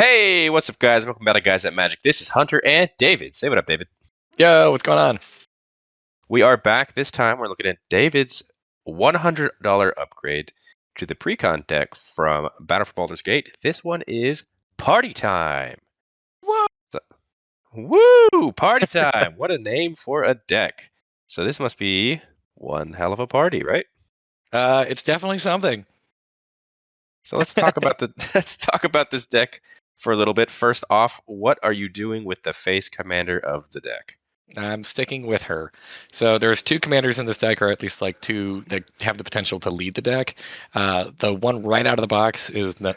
Hey, what's up, guys? Welcome back to Guys at Magic. This is Hunter and David. Say what up, David. Yo, what's going on? We are back. This time, we're looking at David's $100 upgrade to the Precon deck from Battle for Baldur's Gate. This one is Party Time. Whoa. Woo! Party Time. What a name for a deck. So this must be one hell of a party, right? It's definitely something. So let's talk about this deck for a little bit. First off, what are you doing with the face commander of the deck? I'm sticking with her. So there's two commanders in this deck, or at least like two that have the potential to lead the deck. The one right out of the box is I'm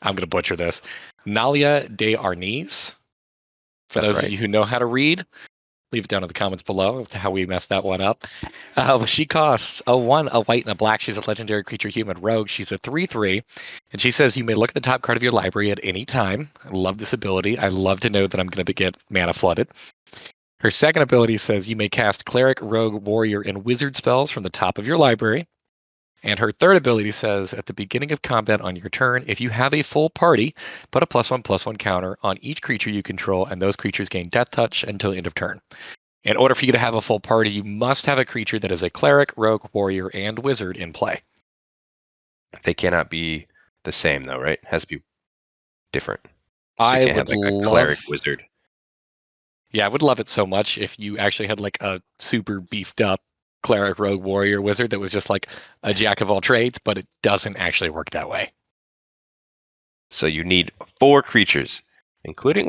going to butcher this. Nalia de Arnis. For those of you who know how to read, leave it down in the comments below as to how we messed that one up. She costs a 1, a white, and a black. She's a legendary creature human rogue. She's a 3/3. And she says you may look at the top card of your library at any time. I love this ability. I love to know that I'm going to get mana flooded. Her second ability says you may cast cleric, rogue, warrior, and wizard spells from the top of your library. And her third ability says at the beginning of combat on your turn, if you have a full party, put a +1/+1 counter on each creature you control, and those creatures gain death touch until end of turn. In order for you to have a full party, you must have a creature that is a cleric, rogue, warrior, and wizard in play. They cannot be the same, though, right? It has to be different. So I you can't would have like a love, cleric wizard. Yeah, I would love it so much if you actually had like a super beefed up cleric, rogue, warrior, wizard that was just like a jack of all trades, but it doesn't actually work that way. So you need 4 creatures, including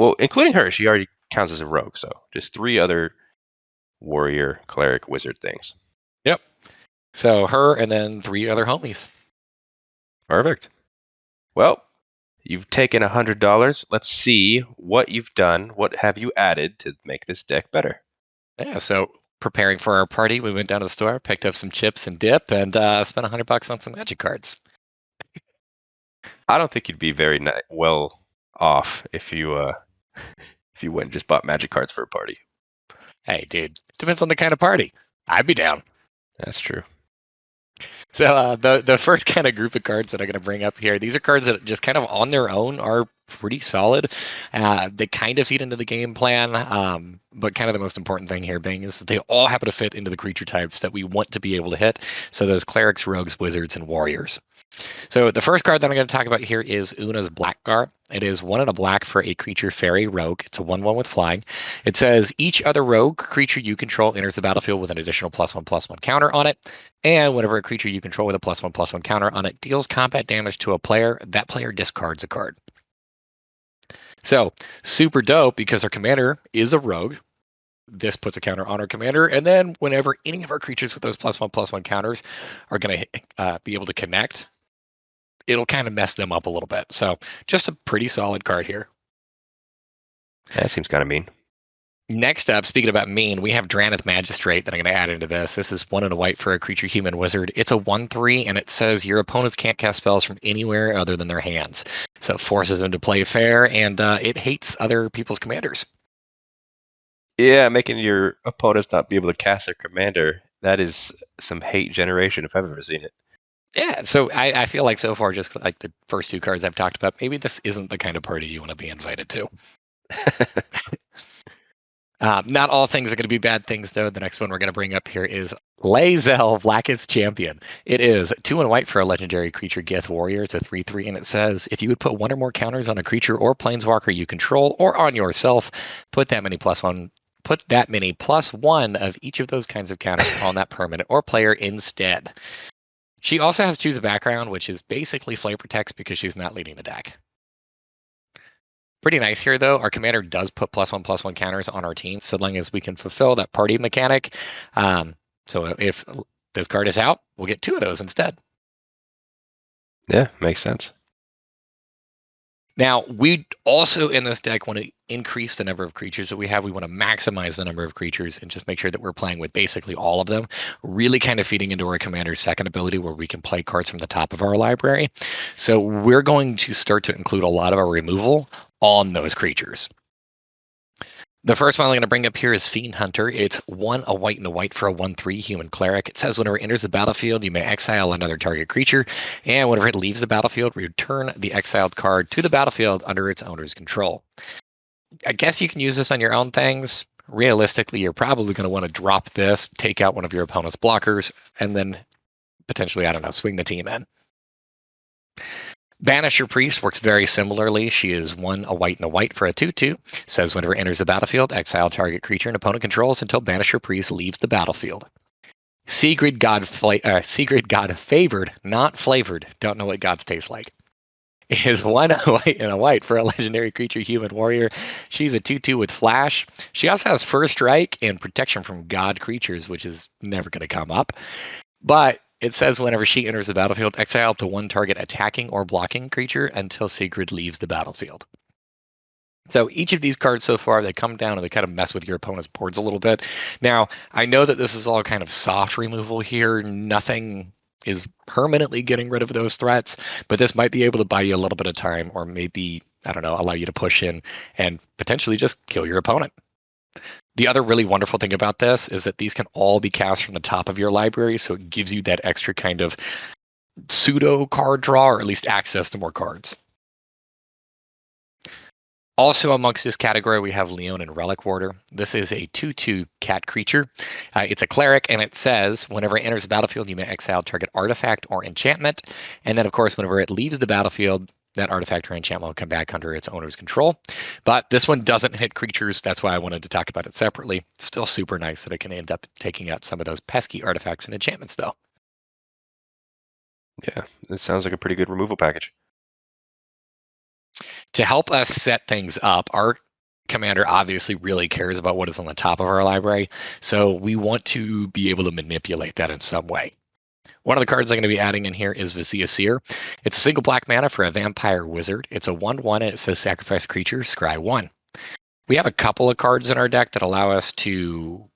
her. She already counts as a rogue, so just 3 other warrior, cleric, wizard things. Yep. So her and then 3 other homies. Perfect. Well, you've taken $100. Let's see what you've done. What have you added to make this deck better? Yeah, so preparing for our party, we went down to the store, picked up some chips and dip, and spent $100 on some magic cards. I don't think you'd be very well off if you went and just bought magic cards for a party. Hey, dude, depends on the kind of party. I'd be down. That's true. So the first kind of group of cards that I'm going to bring up here, these are cards that just kind of on their own are pretty solid. They kind of feed into the game plan, but kind of the most important thing here being is that they all happen to fit into the creature types that we want to be able to hit. So those clerics, rogues, wizards, and warriors. So the first card that I'm going to talk about here is Una's Blackguard. It is 1 and a black for a creature fairy rogue. It's a 1/1 with flying. It says each other rogue creature you control enters the battlefield with an additional +1/+1 counter on it. And whenever a creature you control with a +1/+1 counter on it deals combat damage to a player, that player discards a card. So super dope because our commander is a rogue. This puts a counter on our commander, and then whenever any of our creatures with those +1/+1 counters are going to be able to connect, it'll kind of mess them up a little bit. So just a pretty solid card here. That seems kind of mean. Next up, speaking about mean, we have Draneth Magistrate that I'm going to add into this. This is 1 and a white for a creature human wizard. It's a 1/3, and it says your opponents can't cast spells from anywhere other than their hands. So it forces them to play fair, and it hates other people's commanders. Yeah, making your opponents not be able to cast their commander. That is some hate generation if I've ever seen it. Yeah, so I feel like so far, just like the first 2 cards I've talked about, maybe this isn't the kind of party you want to be invited to. Not all things are going to be bad things, though. The next one we're going to bring up here is Lae'zel, Blackest Champion. It is 2 and white for a legendary creature Gith Warrior. It's a 3/3, and it says if you would put 1 or more counters on a creature or planeswalker you control or on yourself, put that many +1 of each of those kinds of counters on that permanent or player instead. She also has Choose a Background, which is basically Flavor Text because she's not leading the deck. Pretty nice here, though. Our commander does put +1/+1 counters on our team, so long as we can fulfill that party mechanic. So if this card is out, we'll get 2 of those instead. Yeah, makes sense. Now, we also in this deck want to increase the number of creatures that we have. We want to maximize the number of creatures and just make sure that we're playing with basically all of them, really kind of feeding into our commander's second ability where we can play cards from the top of our library. So we're going to start to include a lot of our removal on those creatures. The first one I'm going to bring up here is Fiend Hunter. It's 1 a white and a white for a 1/3 human cleric. It says whenever it enters the battlefield, you may exile another target creature, and whenever it leaves the battlefield, return the exiled card to the battlefield under its owner's control. I guess you can use this on your own things. Realistically, you're probably going to want to drop this, take out one of your opponent's blockers, and then potentially, I don't know, swing the team in. Banisher Priest works very similarly. She is 1 a white and a white for a 2/2. Says whenever it enters the battlefield, exile target creature an opponent controls until Banisher Priest leaves the battlefield. Sigrid God favored, not flavored. Don't know what gods taste like. Is 1 a white and a white for a legendary creature human warrior. She's a 2/2 with flash. She also has first strike and protection from god creatures, which is never going to come up. But it says whenever she enters the battlefield, exile up to 1 target attacking or blocking creature until Sigrid leaves the battlefield. So each of these cards so far, they come down and they kind of mess with your opponent's boards a little bit. Now, I know that this is all kind of soft removal here. Nothing is permanently getting rid of those threats, but this might be able to buy you a little bit of time, or maybe, I don't know, allow you to push in and potentially just kill your opponent. The other really wonderful thing about this is that these can all be cast from the top of your library, so it gives you that extra kind of pseudo card draw, or at least access to more cards. Also amongst this category, we have Leon and Relic Warder. This is a 2/2 cat creature. It's a cleric, and it says whenever it enters the battlefield, you may exile target artifact or enchantment. And then, of course, whenever it leaves the battlefield, that artifact or enchantment will come back under its owner's control. But this one doesn't hit creatures. That's why I wanted to talk about it separately. Still super nice that it can end up taking out some of those pesky artifacts and enchantments, though. Yeah, it sounds like a pretty good removal package. To help us set things up, our commander obviously really cares about what is on the top of our library. So we want to be able to manipulate that in some way. One of the cards I'm going to be adding in here is Vizia Seer. It's a single black mana for a vampire wizard. It's a 1/1 and it says sacrifice creature, scry 1. We have a couple of cards in our deck that allow us to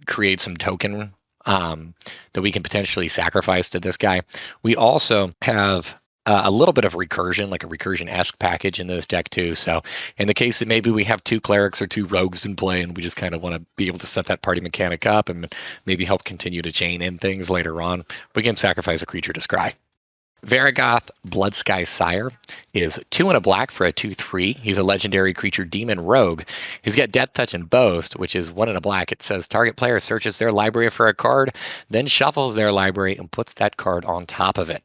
create some token that we can potentially sacrifice to this guy. We also have a little bit of recursion, like a recursion-esque package in this deck too. So in the case that maybe we have 2 clerics or 2 rogues in play and we just kind of want to be able to set that party mechanic up and maybe help continue to chain in things later on, we can sacrifice a creature to scry. Varigoth Bloodsky Sire is 2 and a black for a 2/3. He's a legendary creature demon rogue. He's got Death Touch and Boast, which is 1 and a black. It says target player searches their library for a card, then shuffles their library and puts that card on top of it.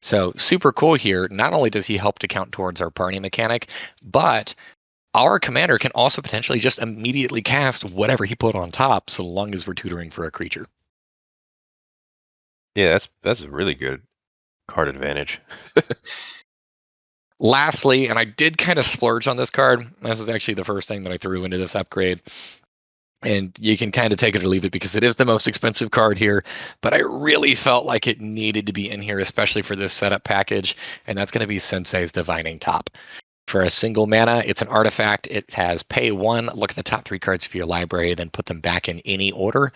So super cool here. Not only does he help to count towards our party mechanic, but our commander can also potentially just immediately cast whatever he put on top, so long as we're tutoring for a creature. Yeah, that's a really good card advantage. Lastly, and I did kind of splurge on this card. This is actually the first thing that I threw into this upgrade. And you can kind of take it or leave it because it is the most expensive card here. But I really felt like it needed to be in here, especially for this setup package. And that's going to be Sensei's Divining Top. For a single mana, it's an artifact. It has pay 1, look at the top 3 cards of your library, then put them back in any order.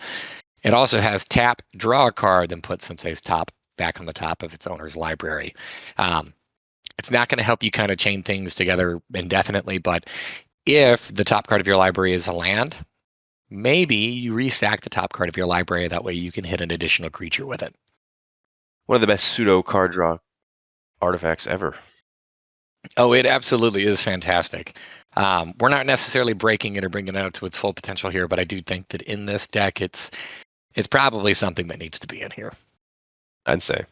It also has tap, draw a card, then put Sensei's Top back on the top of its owner's library. It's not going to help you kind of chain things together indefinitely, but if the top card of your library is a land, maybe you restack the top card of your library. That way you can hit an additional creature with it. One of the best pseudo card draw artifacts ever. Oh, it absolutely is fantastic. We're not necessarily breaking it or bringing it out to its full potential here, but I do think that in this deck, it's probably something that needs to be in here. I'd say.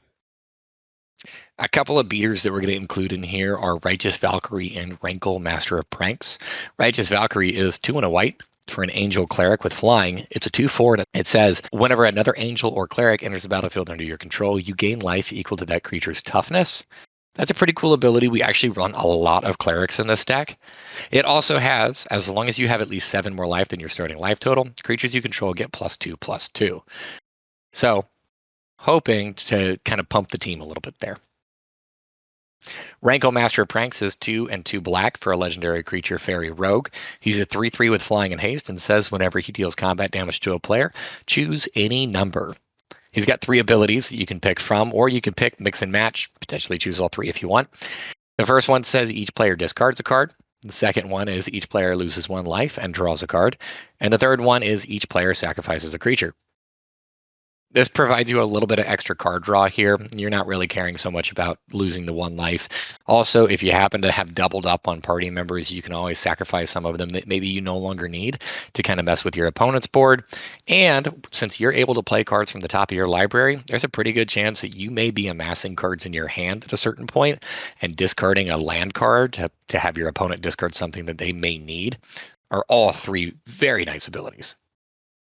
A couple of beaters that we're going to include in here are Righteous Valkyrie and Rankle, Master of Pranks. Righteous Valkyrie is 2 and a white for an angel cleric with flying. It's a 2/4. It says whenever another angel or cleric enters the battlefield under your control, you gain life equal to that creature's toughness. That's a pretty cool ability. We actually run a lot of clerics in this deck. It also has, as long as you have at least 7 more life than your starting life total, creatures you control get +2/+2. So, hoping to kind of pump the team a little bit there. Rankle Master of Pranks is 2 and 2 black for a legendary creature fairy rogue. He's a 3/3 with flying and haste and says whenever he deals combat damage to a player, choose any number. He's got 3 abilities that you can pick from, or you can pick, mix and match, potentially choose all 3 if you want. The first one says each player discards a card. The second one is each player loses 1 life and draws a card. And the third one is each player sacrifices a creature. This provides you a little bit of extra card draw here. You're not really caring so much about losing the 1 life. Also, if you happen to have doubled up on party members, you can always sacrifice some of them that maybe you no longer need to kind of mess with your opponent's board. And since you're able to play cards from the top of your library, there's a pretty good chance that you may be amassing cards in your hand at a certain point and discarding a land card to have your opponent discard something that they may need. Are all 3 very nice abilities.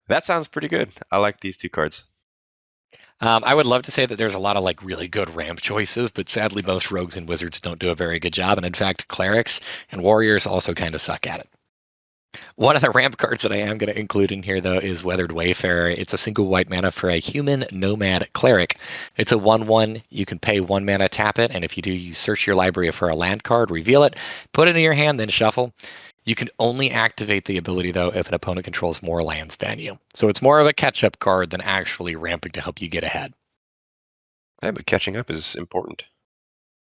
That sounds pretty good. I like these 2 cards. I would love to say that there's a lot of really good ramp choices, but sadly most rogues and wizards don't do a very good job, and in fact clerics and warriors also kind of suck at it. One of the ramp cards that I am going to include in here though is Weathered Wayfarer. It's a single white mana for a human nomad cleric. It's a 1/1. You can pay 1 mana, tap it, and if you do, you search your library for a land card, reveal it, put it in your hand, then shuffle. You can only activate the ability, though, if an opponent controls more lands than you. So it's more of a catch-up card than actually ramping to help you get ahead. Yeah, but catching up is important.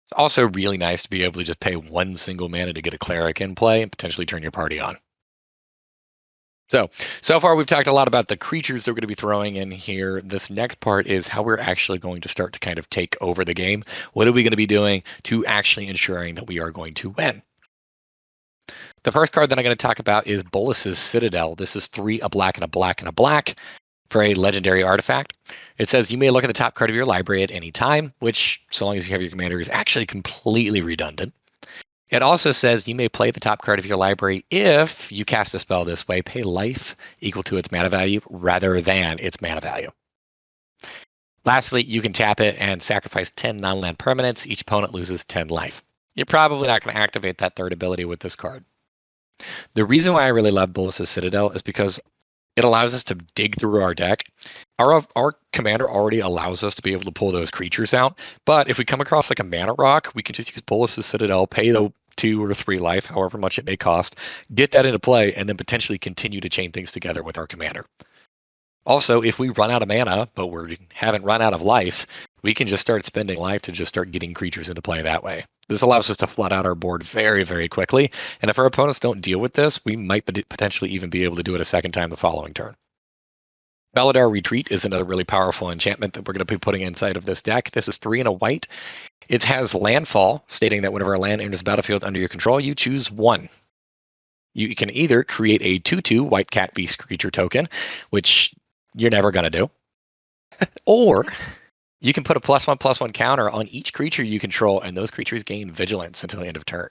It's also really nice to be able to just pay 1 single mana to get a cleric in play and potentially turn your party on. So far we've talked a lot about the creatures that we're going to be throwing in here. This next part is how we're actually going to start to kind of take over the game. What are we going to be doing to actually ensuring that we are going to win? The first card that I'm going to talk about is Bolas's Citadel. This is 3, a black and a black and a black for a legendary artifact. It says you may look at the top card of your library at any time, which, so long as you have your commander, is actually completely redundant. It also says you may play the top card of your library if you cast a spell this way, pay life equal to its mana value rather than its mana value. Lastly, you can tap it and sacrifice 10 non-land permanents. Each opponent loses 10 life. You're probably not going to activate that third ability with this card. The reason why I really love Bolas's Citadel is because it allows us to dig through our deck. Our commander already allows us to be able to pull those creatures out, but if we come across like a mana rock, we can just use Bolas's Citadel, pay the 2 or 3 life, however much it may cost, get that into play, and then potentially continue to chain things together with our commander. Also, if we run out of mana, but we haven't run out of life, we can just start spending life to just start getting creatures into play that way. This allows us to flood out our board very, very quickly, and if our opponents don't deal with this, we might potentially even be able to do it a second time the following turn. Baladar Retreat is another really powerful enchantment that we're going to be putting inside of this deck. This is 3 and a white. It has landfall, stating that whenever a land enters the battlefield under your control, you choose 1. You can either create a 2/2 white cat beast creature token, which you're never going to do, or you can put a +1/+1 counter on each creature you control, and those creatures gain vigilance until the end of turn.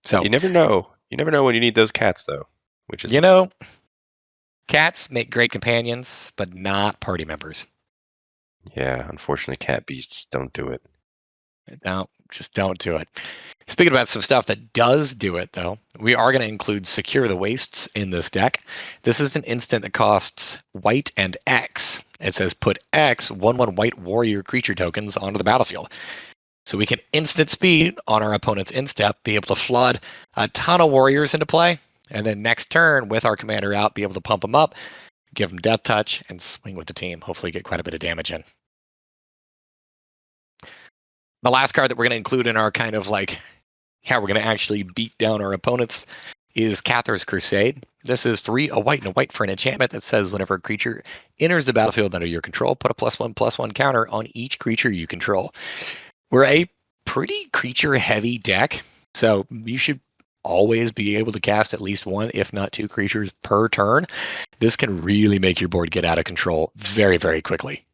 So You never know. You never know when you need those cats, though. Which is cats make great companions, but not party members. Yeah, unfortunately, cat beasts don't do it. No, just don't do it. Speaking about some stuff that does do it, though, we are going to include Secure the Wastes in this deck. This is an instant that costs white and X. It says put X 1/1 white warrior creature tokens onto the battlefield. So we can instant speed on our opponent's instep, be able to flood a ton of warriors into play, and then next turn with our commander out, be able to pump them up, give them death touch, and swing with the team. Hopefully get quite a bit of damage in. The last card that we're going to include in our kind of how we're going to actually beat down our opponents is Cathar's Crusade. This is 3, a white and a white for an enchantment that says whenever a creature enters the battlefield under your control, put a +1/+1 counter on each creature you control. We're a pretty creature-heavy deck, so you should always be able to cast at least 1, if not 2 creatures per turn. This can really make your board get out of control very, very quickly.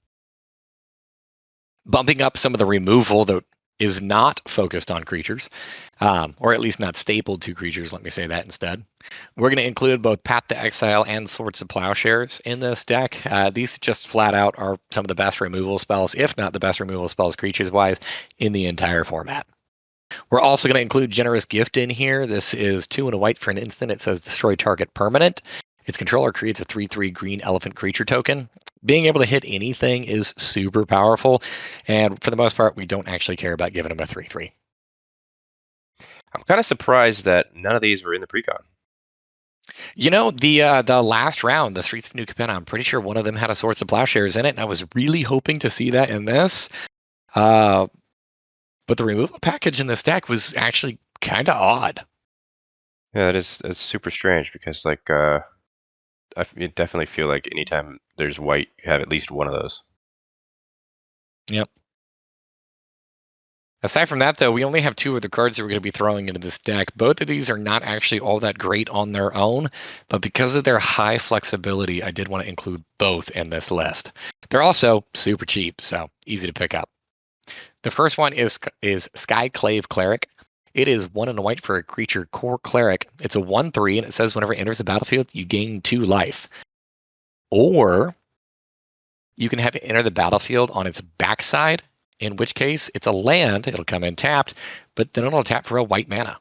Bumping up some of the removal that is not focused on creatures, or at least not stapled to creatures, let me say that instead. We're going to include both Path to Exile and Swords of Plowshares in this deck. These just flat out are some of the best removal spells, if not the best removal spells creatures-wise, in the entire format. We're also going to include Generous Gift in here. This is 2 and a white for an instant. It says destroy target permanent. Its controller creates a 3/3 green elephant creature token. Being able to hit anything is super powerful, and for the most part, we don't actually care about giving them a 3/3. I'm kind of surprised that none of these were in the Precon. The last round, the Streets of New Capenna, I'm pretty sure one of them had a Swords of Plowshares in it, and I was really hoping to see that in this. But the removal package in this deck was actually kind of odd. Yeah, that's super strange because like definitely feel like anytime there's white, you have at least one of those. Yep. Aside from that, though, we only have two of the cards that we're going to be throwing into this deck. Both of these are not actually all that great on their own, but because of their high flexibility, I did want to include both in this list. They're also super cheap, so easy to pick up. The first one is Skyclave Cleric. It is 1 and a white for a creature core cleric. It's a 1/3, and it says whenever it enters the battlefield, you gain 2 life. Or you can have it enter the battlefield on its backside, in which case it's a land, it'll come in tapped, but then it'll tap for a white mana.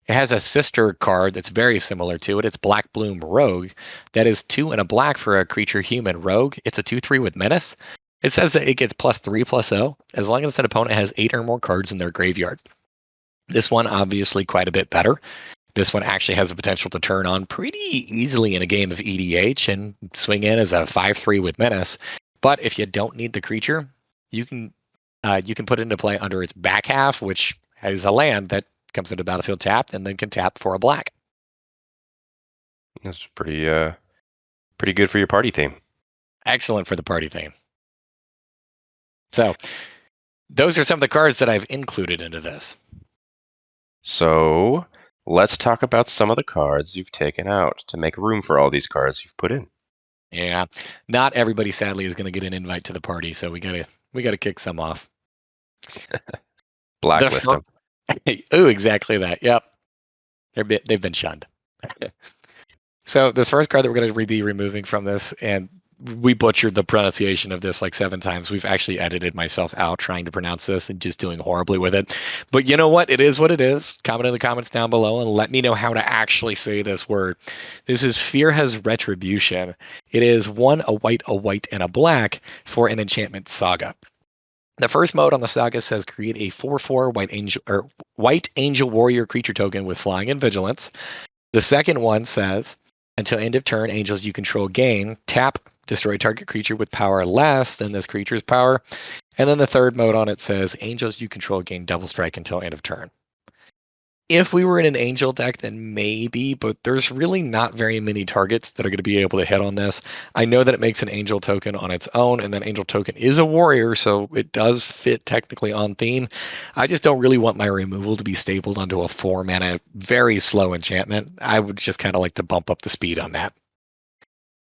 It has a sister card that's very similar to it. It's Black Bloom Rogue. That is 2 and a black for a creature human rogue. It's a 2/3 with menace. It says that it gets +3/+0 as long as an opponent has 8 or more cards in their graveyard. This one obviously quite a bit better. This one actually has the potential to turn on pretty easily in a game of EDH and swing in as a 5/3 with menace. But if you don't need the creature, you can put it into play under its back half, which has a land that comes into battlefield tapped and then can tap for a black. That's pretty good for your party theme. Excellent for the party theme. So those are some of the cards that I've included into this. So let's talk about some of the cards you've taken out to make room for all these cards you've put in. Yeah, not everybody sadly is going to get an invite to the party, so we gotta kick some off. Blacklist them. Oh, exactly that. Yep, they've been shunned. So this first card that we're going to be removing from this, and we butchered the pronunciation of this like 7 times. We've actually edited myself out trying to pronounce this and just doing horribly with it. But you know what? It is what it is. Comment in the comments down below and let me know how to actually say this word. This is Fear Has Retribution. It is 1, a white, and a black for an enchantment saga. The first mode on the saga says create a 4/4 white angel warrior creature token with flying and vigilance. The second one says until end of turn, angels you control gain, tap, destroy target creature with power less than this creature's power. And then the third mode on it says angels you control gain double strike until end of turn. If we were in an angel deck, then maybe, but there's really not very many targets that are going to be able to hit on this. I know that it makes an angel token on its own, and that angel token is a warrior, so it does fit technically on theme. I just don't really want my removal to be stapled onto a 4 mana, very slow enchantment. I would just kind of like to bump up the speed on that.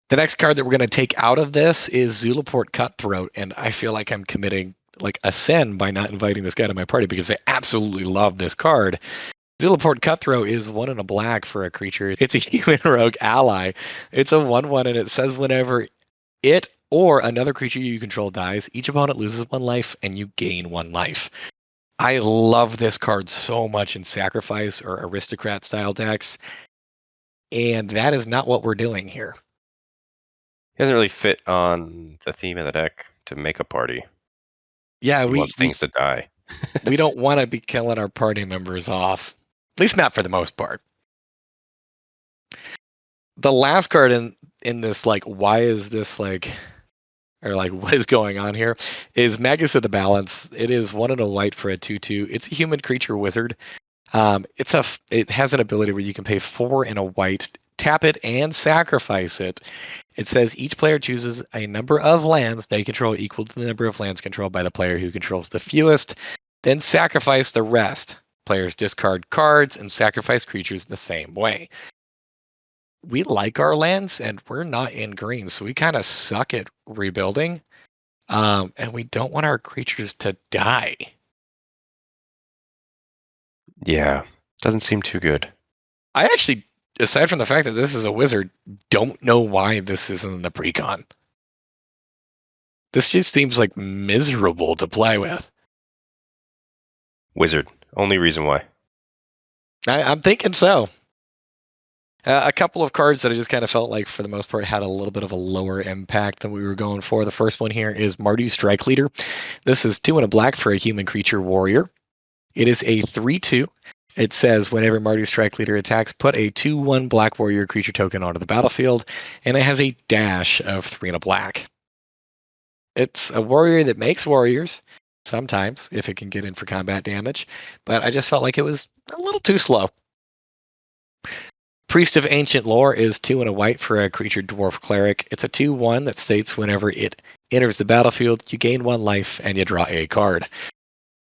The next card that we're going to take out of this is Zulaport Cutthroat, and I feel like I'm committing like a sin by not inviting this guy to my party because I absolutely love this card. Zulaport Cutthroat is 1 and a black for a creature. It's a human rogue ally. It's a 1/1, and it says whenever it or another creature you control dies, each opponent loses 1 life and you gain 1 life. I love this card so much in Sacrifice or Aristocrat style decks, and that is not what we're doing here. He doesn't really fit on the theme of the deck to make a party. Yeah, He wants things to die. we don't want to be killing our party members off. At least not for the most part. The last card in this, like, why is this like, or like what is going on here, is Magus of the Balance. It is 1 and a white for a 2/2. It's a human creature wizard. It has an ability where you can pay 4 and a white, tap it and sacrifice it. It says each player chooses a number of lands they control equal to the number of lands controlled by the player who controls the fewest, then sacrifice the rest. Players discard cards and sacrifice creatures the same way. We like our lands and we're not in green, so we kind of suck at rebuilding. And we don't want our creatures to die. Yeah, doesn't seem too good. I actually, aside from the fact that this is a wizard, don't know why this isn't in the Precon. This just seems like miserable to play with. Wizard. Only reason why. I'm thinking so. A couple of cards that I just kind of felt like, for the most part, had a little bit of a lower impact than we were going for. The first one here is Mardu Strike Leader. This is 2 and a black for a human creature warrior. It is a 3/2. It says whenever Mardu Strike Leader attacks, put a 2/1 black warrior creature token onto the battlefield, and it has a dash of 3 and a black. It's a warrior that makes warriors, sometimes if it can get in for combat damage, but I just felt like it was a little too slow. Priest of Ancient Lore is 2 and a white for a creature dwarf cleric. It's a 2/1 that states whenever it enters the battlefield, you gain 1 life and you draw a card.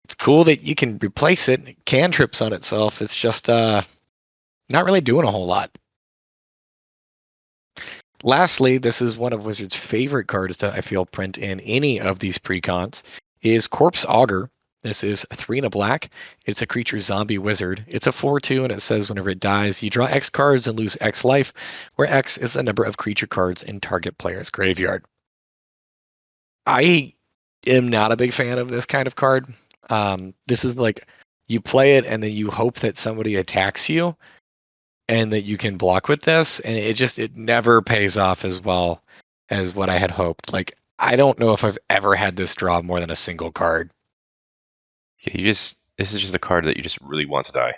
It's cool that you can replace it. It cantrips on itself. It's just not really doing a whole lot. Lastly, this is one of Wizards' favorite cards to, I feel, print in any of these precons, is Corpse Augur. This is 3 and a black. It's a creature zombie wizard. It's a 4/2, and it says whenever it dies, you draw X cards and lose X life, where X is the number of creature cards in target player's graveyard. I am not a big fan of this kind of card. This is like you play it and then you hope that somebody attacks you and that you can block with this, and it never pays off as well as what I had hoped. Like, I don't know if I've ever had this draw more than a single card. Yeah, this is just a card that you just really want to die.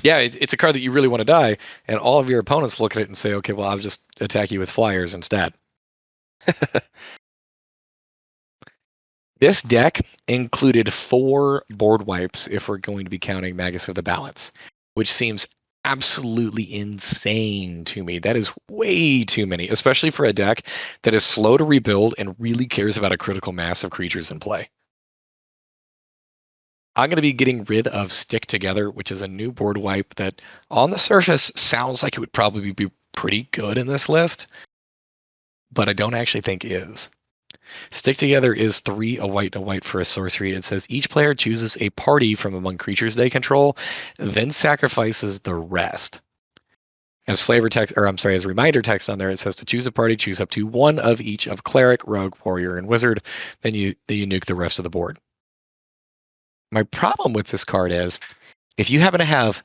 Yeah, it's a card that you really want to die, and all of your opponents look at it and say, okay, well, I'll just attack you with flyers instead. This deck included 4 board wipes if we're going to be counting Magus of the Balance, which seems absolutely insane to me. That is way too many, especially for a deck that is slow to rebuild and really cares about a critical mass of creatures in play. I'm going to be getting rid of Stick Together, which is a new board wipe that on the surface sounds like it would probably be pretty good in this list, but I don't actually think is. Stick Together is 3 a white and a white for a sorcery. It says each player chooses a party from among creatures they control, then sacrifices the rest. As flavor text, or I'm sorry, as reminder text on there, it says to choose a party, choose up to 1 of each of cleric, rogue, warrior, and wizard. Then you nuke the rest of the board. My problem with this card is if you happen to have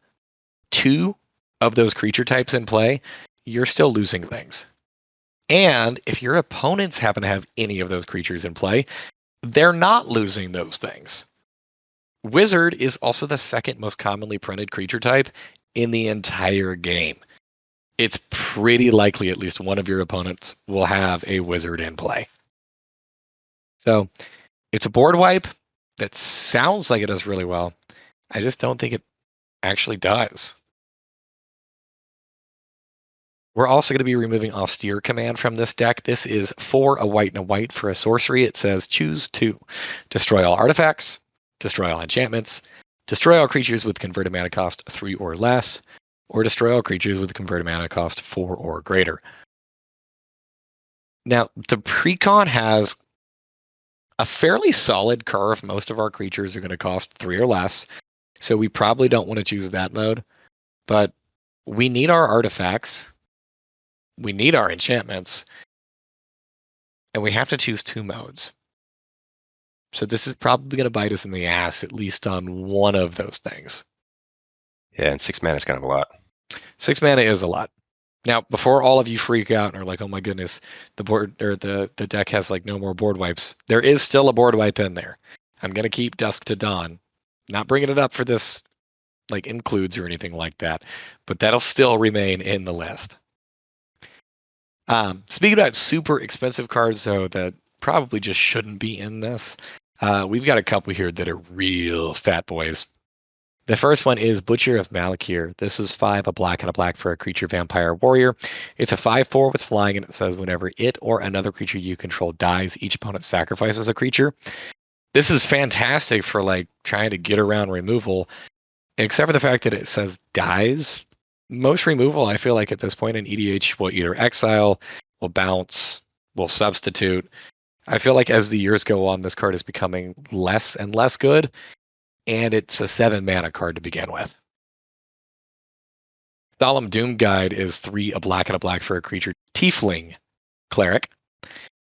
2 of those creature types in play, you're still losing things. And if your opponents happen to have any of those creatures in play, they're not losing those things. Wizard is also the second most commonly printed creature type in the entire game. It's pretty likely at least one of your opponents will have a wizard in play. So it's a board wipe that sounds like it does really well. I just don't think it actually does. We're also going to be removing Austere Command from this deck. This is 4 a white and a white for a sorcery. It says choose 2. Destroy all artifacts, destroy all enchantments, destroy all creatures with converted mana cost 3 or less, or destroy all creatures with converted mana cost 4 or greater. Now, the Precon has a fairly solid curve. Most of our creatures are going to cost 3 or less, so we probably don't want to choose that mode. But we need our artifacts, we need our enchantments, and we have to choose 2 modes. So this is probably going to bite us in the ass, at least on one of those things. Yeah, and 6 mana is kind of a lot. 6 mana is a lot. Now, before all of you freak out and are like, "Oh my goodness, the board or the deck has like no more board wipes," there is still a board wipe in there. I'm gonna keep Dusk to Dawn, not bringing it up for this like includes or anything like that, but that'll still remain in the list. Speaking about super expensive cards, though, that probably just shouldn't be in this, we've got a couple here that are real fat boys. The first one is Butcher of Malakir. This is 5 a black and a black for a creature vampire warrior. It's a 5/4 with flying, and it says whenever it or another creature you control dies, each opponent sacrifices a creature. This is fantastic for like trying to get around removal, except for the fact that it says dies. Most removal, I feel like at this point in EDH, will either exile, will bounce, will substitute. I feel like as the years go on, this card is becoming less and less good, and it's a 7 mana card to begin with. Solemn Doom Guide is 3 a black and a black for a creature Tiefling Cleric.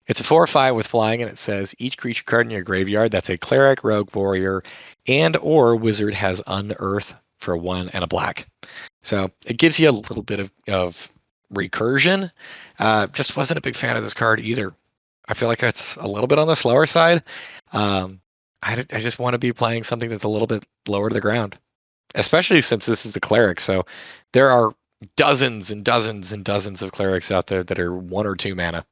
It's a 4/5 with flying, and it says each creature card in your graveyard that's a cleric, rogue, warrior, and or wizard has unearth for 1 and a black. So it gives you a little bit of recursion. Just wasn't a big fan of this card either. I feel like it's a little bit on the slower side. I just want to be playing something that's a little bit lower to the ground, especially since this is the cleric. So there are dozens and dozens and dozens of clerics out there that are 1 or 2 mana.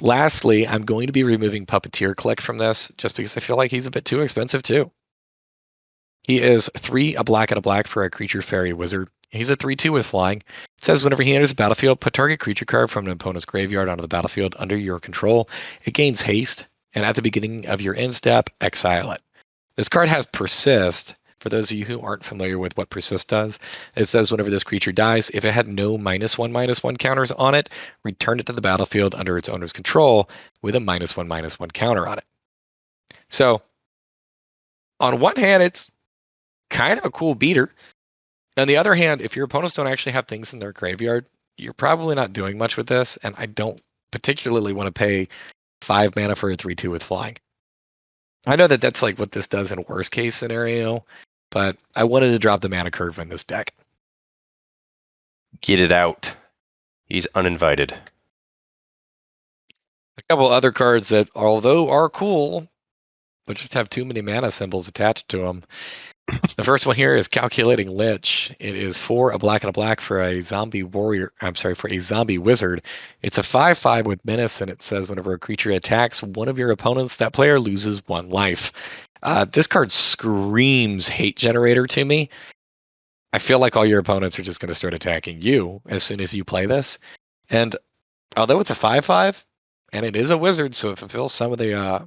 Lastly, I'm going to be removing Puppeteer Click from this just because I feel like he's a bit too expensive too. He is 3, a black and a black for a creature fairy wizard. He's a 3/2 with flying. It says whenever he enters the battlefield, put target creature card from an opponent's graveyard onto the battlefield under your control. It gains haste, and at the beginning of your end step, exile it. This card has Persist. For those of you who aren't familiar with what Persist does, it says whenever this creature dies, if it had no -1/-1 counters on it, return it to the battlefield under its owner's control with a -1/-1 counter on it. So, on one hand, it's kind of a cool beater. On the other hand, if your opponents don't actually have things in their graveyard, you're probably not doing much with this, and I don't particularly want to pay 5 mana for a 3/2 with flying. I know that that's like what this does in a worst case scenario, but I wanted to drop the mana curve in this deck. Get it out. He's uninvited. A couple other cards that, although are cool, but just have too many mana symbols attached to them. The first one here is Calculating Lich. It is 4, a black and a black for a zombie warrior. I'm sorry, for a zombie wizard. It's a 5/5 with menace, and it says whenever a creature attacks one of your opponents, that player loses 1 life. This card screams hate generator to me. I feel like all your opponents are just going to start attacking you as soon as you play this. And although it's a 5/5, and it is a wizard, so it fulfills some of the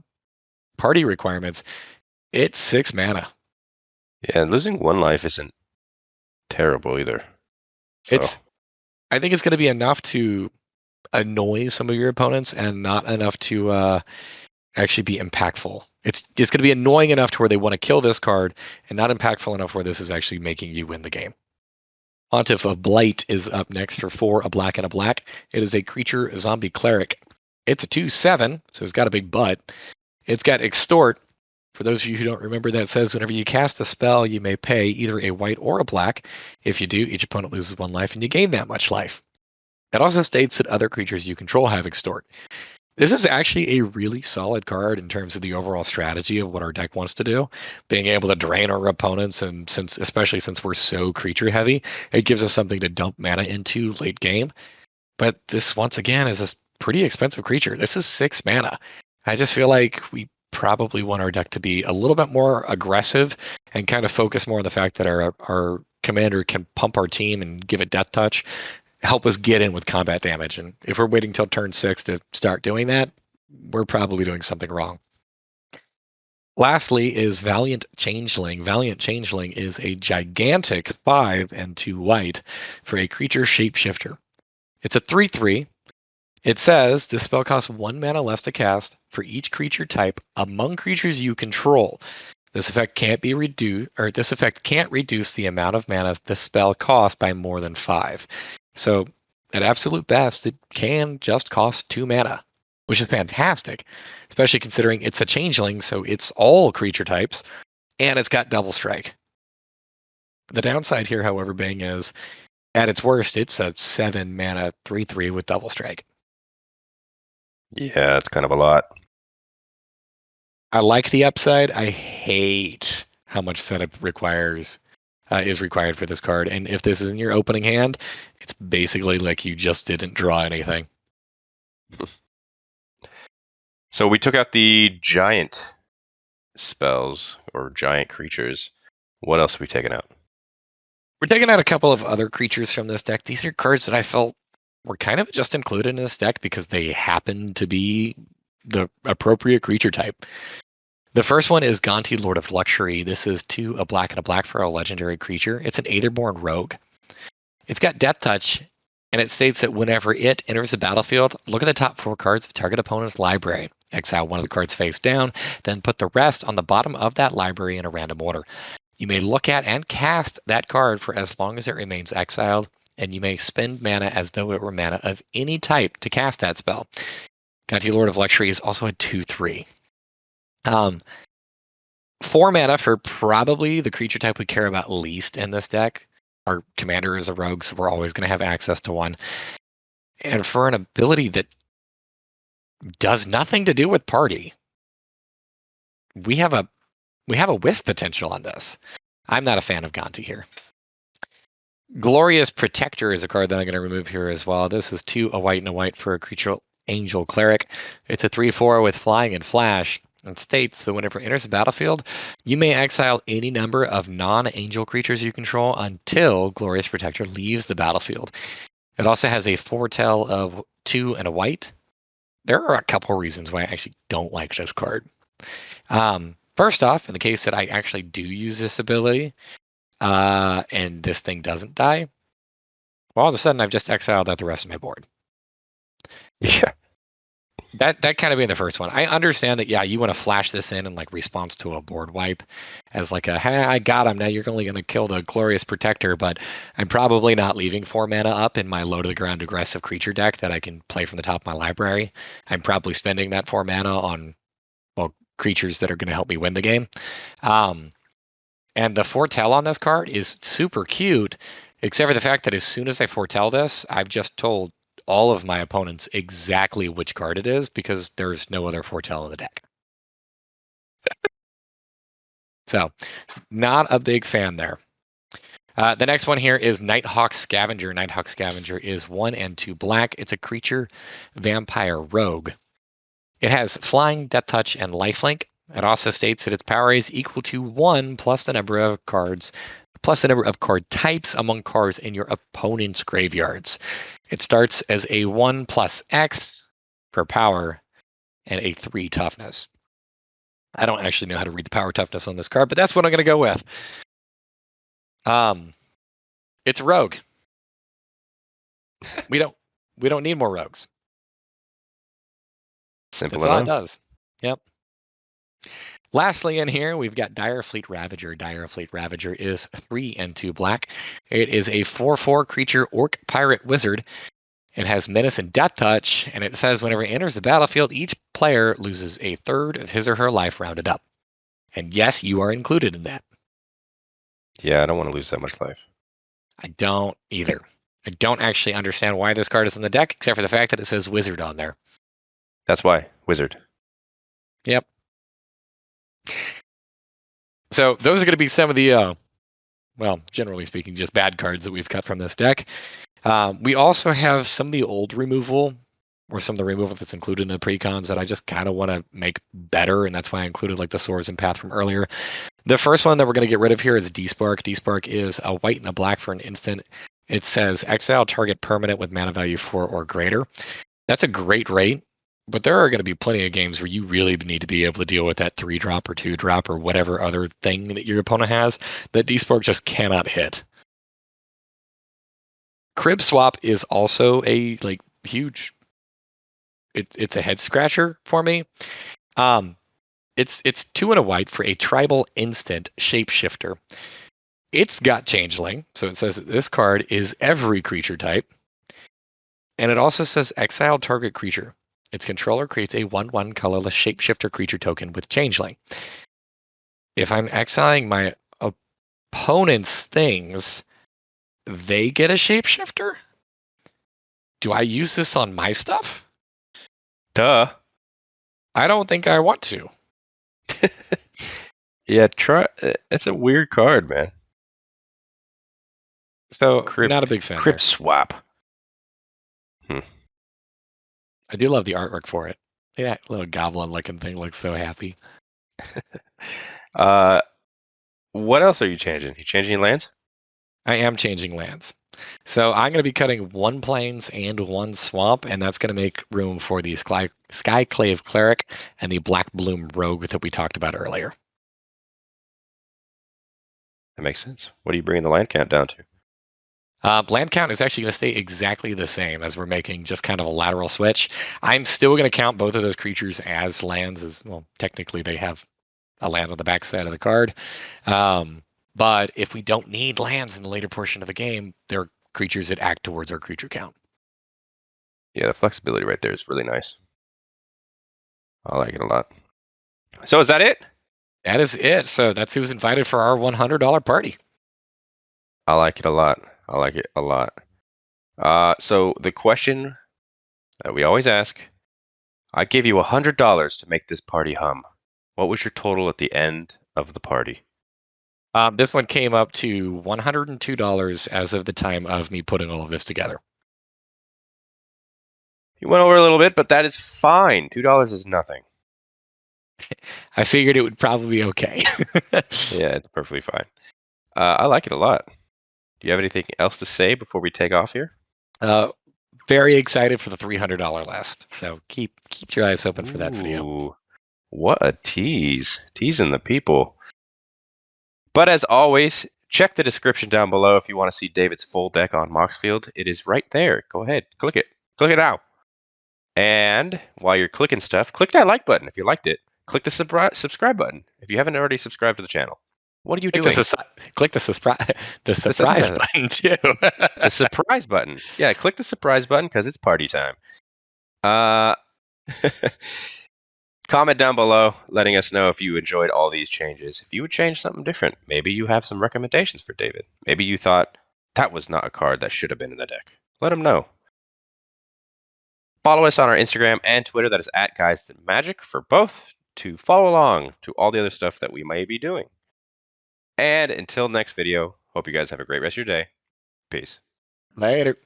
party requirements, it's 6 mana. Yeah, losing 1 life isn't terrible either. So. I think it's going to be enough to annoy some of your opponents and not enough to actually be impactful. It's going to be annoying enough to where they want to kill this card and not impactful enough where this is actually making you win the game. Pontiff of Blight is up next for 4, a black and a black. It is a creature zombie cleric. It's a 2/7, so it's got a big butt. It's got Extort. For those of you who don't remember, that says whenever you cast a spell, you may pay either a white or a black. If you do, each opponent loses 1 life and you gain that much life. It also states that other creatures you control have Extort. This is actually a really solid card in terms of the overall strategy of what our deck wants to do. Being able to drain our opponents, and especially since we're so creature heavy, it gives us something to dump mana into late game. But this, once again, is a pretty expensive creature. This is 6 mana. I just feel like we probably want our deck to be a little bit more aggressive and kind of focus more on the fact that our commander can pump our team and give it death touch, help us get in with combat damage. And if we're waiting till turn 6 to start doing that, we're probably doing something wrong. Lastly is Valiant Changeling. Valiant Changeling is a gigantic 5 and 2 white for a creature shapeshifter. It's a 3/3. It says this spell costs 1 mana less to cast for each creature type among creatures you control. This effect can't be reduced, or this effect can't reduce the amount of mana the spell costs by more than 5. So at absolute best, it can just cost 2 mana, which is fantastic, especially considering it's a changeling, so it's all creature types, and it's got double strike. The downside here, however, being is at its worst, it's a 7 mana 3/3 with double strike. Yeah, it's kind of a lot. I like the upside. I hate how much setup is required for this card. And if this is in your opening hand, it's basically like you just didn't draw anything. So we took out the giant spells or giant creatures. What else are we taking out? We're taking out a couple of other creatures from this deck. These are cards that I felt were kind of just included in this deck because they happen to be the appropriate creature type. The first one is Gonti, Lord of Luxury. This is 2, a black and a black for a legendary creature. It's an Aetherborn rogue. It's got Death Touch, and it states that whenever it enters the battlefield, look at the top 4 cards of target opponent's library. Exile one of the cards face down, then put the rest on the bottom of that library in a random order. You may look at and cast that card for as long as it remains exiled, and you may spend mana as though it were mana of any type to cast that spell. Gonti, Lord of Luxury is also a 2/3. 4 mana for probably the creature type we care about least in this deck. Our commander is a rogue, so we're always going to have access to one. And for an ability that does nothing to do with party, we have a whiff potential on this. I'm not a fan of Gonti here. Glorious Protector is a card that I'm going to remove here as well. This is 2, a white and a white for a creature Angel Cleric. It's a 3/4 with flying and flash. It states, so whenever it enters the battlefield, you may exile any number of non-angel creatures you control until Glorious Protector leaves the battlefield. It also has a foretell of 2 and a white. There are a couple reasons why I actually don't like this card. First off, in the case that I actually do use this ability, and this thing doesn't die, well, all of a sudden I've just exiled out the rest of my board. Yeah. That kind of being the first one. I understand that, yeah, you want to flash this in like response to a board wipe as like a, hey, I got him. Now you're only going to kill the Glorious Protector, but I'm probably not leaving 4 mana up in my low to the ground aggressive creature deck that I can play from the top of my library. I'm probably spending that 4 mana on, well, creatures that are going to help me win the game. And the foretell on this card is super cute, except for the fact that as soon as I foretell this, I've just told all of my opponents exactly which card it is because there's no other foretell in the deck. So, not a big fan there. The next one here is Nighthawk Scavenger. Nighthawk Scavenger is 1 and 2 black. It's a creature vampire rogue. It has flying, death touch, and lifelink. It also states that its power is equal to 1 plus the number of cards, plus the number of card types among cards in your opponent's graveyards. It starts as a 1 plus X for power and a 3 toughness. I don't actually know how to read the power toughness on this card, but that's what I'm going to go with. It's a rogue. We don't need more rogues. Simple That's all it enough. does. Yep. Lastly, in here, we've got Direfleet Ravager. Direfleet Ravager is 3 and 2 black. It is a 4/4 creature orc pirate wizard. It has menace and death touch, and it says whenever it enters the battlefield, each player loses a third of his or her life rounded up. And yes, you are included in that. Yeah, I don't want to lose that much life. I don't either. I don't actually understand why this card is in the deck, except for the fact that it says wizard on there. That's why. Wizard. Yep. So those are going to be some of the, well, generally speaking, just bad cards that we've cut from this deck. We also have some of the old removal, or some of the removal that's included in the precons that I just kind of want to make better, and that's why I included like the Swords and Path from earlier. The first one that we're going to get rid of here is Despark. Despark is a white and a black for an instant. It says exile target permanent with mana value 4 or greater. That's a great rate, but there are going to be plenty of games where you really need to be able to deal with that 3-drop or 2-drop or whatever other thing that your opponent has that Despark just cannot hit. Crib Swap is also a like huge. It's a head scratcher for me. It's 2 and a white for a tribal instant shapeshifter. It's got changeling, so it says that this card is every creature type, and it also says exile target creature. Its controller creates a 1/1 colorless shapeshifter creature token with changeling. If I'm exiling my opponent's things, they get a shapeshifter? Do I use this on my stuff? Duh. I don't think I want to. Yeah, try. It's a weird card, man. So, not a big fan. Crib Swap. I do love the artwork for it. Yeah, little goblin-looking thing looks so happy. What else are you changing? You changing your lands? I am changing lands. So I'm going to be cutting 1 plains and 1 swamp, and that's going to make room for the Skyclave Cleric and the Black Bloom Rogue that we talked about earlier. That makes sense. What are you bringing the land count down to? Land count is actually going to stay exactly the same as we're making just kind of a lateral switch. I'm still going to count both of those creatures as lands, as well, technically they have a land on the back side of the card. But if we don't need lands in the later portion of the game, they're creatures that act towards our creature count. Yeah, the flexibility right there is really nice. I like it a lot. So is that it? That is it. So that's who's invited for our $100 party. I like it a lot. I like it a lot. So the question that we always ask, I gave you $100 to make this party hum. What was your total at the end of the party? This one came up to $102 as of the time of me putting all of this together. You went over a little bit, but that is fine. $2 is nothing. I figured it would probably be okay. Yeah, it's perfectly fine. I like it a lot. Do you have anything else to say before we take off here? uh, very excited for the $300 list. So keep your eyes open for that video. Ooh, what a tease. Teasing the people. But as always, check the description down below if you want to see David's full deck on Moxfield. It is right there. Go ahead, click it. Click it now. And while you're clicking stuff, click that like button if you liked it. Click the subscribe button if you haven't already subscribed to the channel. What are you Click doing? click the surprise button too. The surprise button. Yeah, click the surprise button because it's party time. Uh, comment down below letting us know if you enjoyed all these changes. If you would change something different, maybe you have some recommendations for David. Maybe you thought that was not a card that should have been in the deck. Let him know. Follow us on our Instagram and Twitter. That is at Guys That Magic for both to follow along to all the other stuff that we may be doing. And until next video, hope you guys have a great rest of your day. Peace. Later.